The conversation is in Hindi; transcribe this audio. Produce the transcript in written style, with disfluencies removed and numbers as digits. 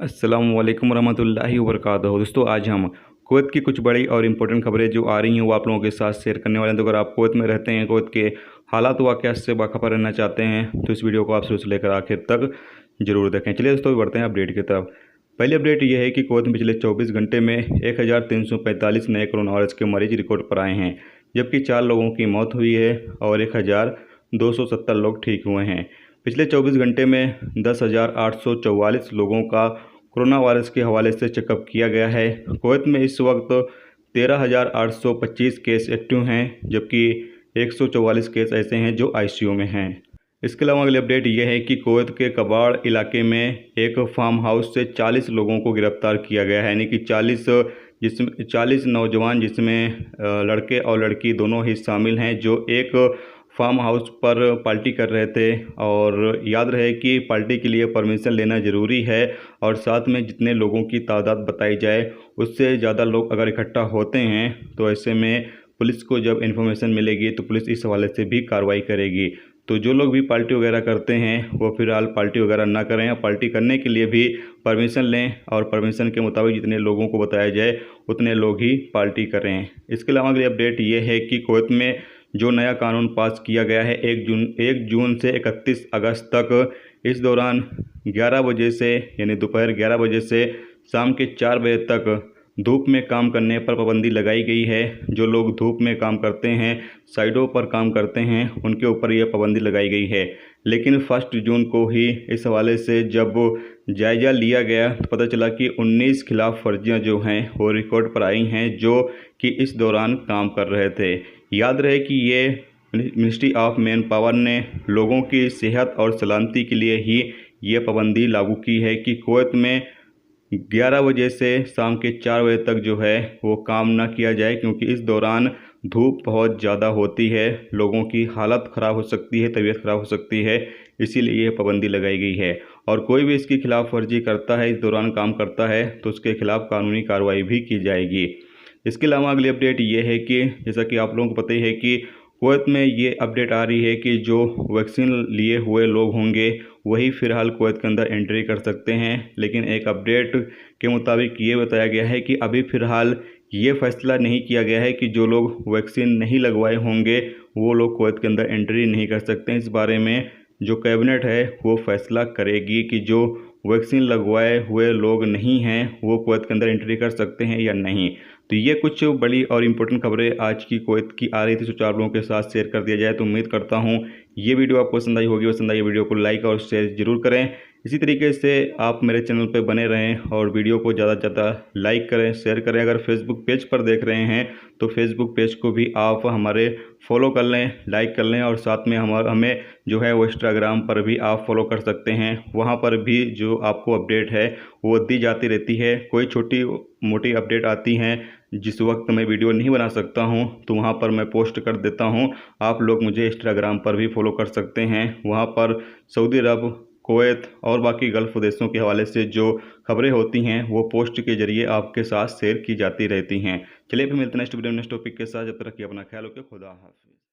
अस्सलामुअलैकुम रहमतुल्लाहि वबरकातुहू। दोस्तों, आज हम कुवैत की कुछ बड़ी और इम्पोर्टेंट खबरें जो आ रही हैं वो आप लोगों के साथ शेयर करने वाले हैं। तो अगर आप कुवैत में रहते हैं, कुवैत के हालात वाक़यात से बाखबर रहना चाहते हैं तो इस वीडियो को आप शुरू से लेकर आखिर तक जरूर देखें। चलिए दोस्तों, बढ़ते हैं अपडेट की तरफ। पहली अपडेट ये है कि कुवैत में पिछले 24 घंटे में 1345 नए कोरोना वायरस के मरीज रिकॉर्ड पर आए हैं, जबकि 4 लोगों की मौत हुई है और 1270 लोग ठीक हुए हैं। पिछले 24 घंटे में 10,844 लोगों का कोरोना वायरस के हवाले से चेकअप किया गया है। कुवैत में इस वक्त 13,825 केस एक्टिव हैं, जबकि 144 केस ऐसे हैं जो आईसीयू में हैं। इसके अलावा अगली अपडेट ये है कि कुवैत के कबाड़ इलाके में एक फार्म हाउस से 40 लोगों को गिरफ्तार किया गया है, यानी कि 40 नौजवान जिसमें लड़के और लड़की दोनों ही शामिल हैं, जो एक फार्म हाउस पर पार्टी कर रहे थे। और याद रहे कि पार्टी के लिए परमिशन लेना ज़रूरी है और साथ में जितने लोगों की तादाद बताई जाए उससे ज़्यादा लोग अगर इकट्ठा होते हैं तो ऐसे में पुलिस को जब इन्फॉर्मेशन मिलेगी तो पुलिस इस हवाले से भी कार्रवाई करेगी। तो जो लोग भी पार्टी वगैरह करते हैं वो फ़िलहाल पार्टी वगैरह ना करें, या पार्टी करने के लिए भी परमिशन लें और परमिशन के मुताबिक जितने लोगों को बताया जाए उतने लोग ही पार्टी करें। इसके अलावा अगली अपडेट ये है कि कुवैत में जो नया कानून पास किया गया है 1 जून से 31 अगस्त तक, इस दौरान 11 बजे से यानी दोपहर 11 बजे से शाम के 4 बजे तक धूप में काम करने पर पाबंदी लगाई गई है। जो लोग धूप में काम करते हैं, साइडों पर काम करते हैं, उनके ऊपर यह पाबंदी लगाई गई है। लेकिन 1 जून को ही इस हवाले से जब जायज़ा लिया गया तो पता चला कि 19 खिलाफ वर्जियाँ जो हैं वो रिकॉर्ड पर आई हैं, जो कि इस दौरान काम कर रहे थे। याद रहे कि ये मिनिस्ट्री ऑफ मैन पावर ने लोगों की सेहत और सलामती के लिए ही ये पाबंदी लागू की है कि कुवैत में 11 बजे से शाम के 4 बजे तक जो है वो काम ना किया जाए, क्योंकि इस दौरान धूप बहुत ज़्यादा होती है, लोगों की हालत ख़राब हो सकती है, तबीयत ख़राब हो सकती है, इसीलिए ये पाबंदी लगाई गई है। और कोई भी इसकी खिलाफ वर्जी करता है, इस दौरान काम करता है, तो उसके खिलाफ कानूनी कार्रवाई भी की जाएगी। इसके अलावा अगली अपडेट ये है कि जैसा कि आप लोगों को पता ही है कि कुवैत में ये अपडेट आ रही है कि जो वैक्सीन लिए हुए लोग होंगे वही फ़िलहाल कुवैत के अंदर एंट्री कर सकते हैं। लेकिन एक अपडेट के मुताबिक ये बताया गया है कि अभी फ़िलहाल ये फैसला नहीं किया गया है कि जो लोग वैक्सीन नहीं लगवाए होंगे वो लोग कुवैत के अंदर एंट्री नहीं कर सकते हैं। इस बारे में जो कैबिनेट है वो फैसला करेगी कि जो वैक्सीन लगवाए हुए लोग नहीं हैं वो कुवैत के अंदर एंट्री कर सकते हैं या नहीं। तो ये कुछ बड़ी और इम्पोर्टेंट खबरें आज की कुवैत की आ रही थी, सोचा आप लोगों के साथ शेयर कर दिया जाए। तो उम्मीद करता हूँ ये वीडियो आपको पसंद आई होगी। पसंद आई वीडियो को लाइक और शेयर जरूर करें। इसी तरीके से आप मेरे चैनल पर बने रहें और वीडियो को ज़्यादा से ज़्यादा लाइक करें, शेयर करें। अगर फेसबुक पेज पर देख रहे हैं तो फेसबुक पेज को भी आप हमारे फॉलो कर लें, लाइक कर लें, और साथ में हमें जो है वो इंस्टाग्राम पर भी आप फॉलो कर सकते हैं। वहाँ पर भी जो आपको अपडेट है वो दी जाती रहती है। कोई छोटी मोटी अपडेट आती हैं जिस वक्त मैं वीडियो नहीं बना सकता हूं तो वहां पर मैं पोस्ट कर देता हूं। आप लोग मुझे इंस्टाग्राम पर भी फॉलो कर सकते हैं। वहां पर सऊदी अरब, कुवैत और बाकी गल्फ़ देशों के हवाले से जो खबरें होती हैं वो पोस्ट के जरिए आपके साथ शेयर की जाती रहती हैं। चलिए फिर मिलते हैं नेक्स्ट वीडियो नेक्स्ट टॉपिक के साथ। जब तक कि अपना ख्याल रखिए। खुदा हाफिज़।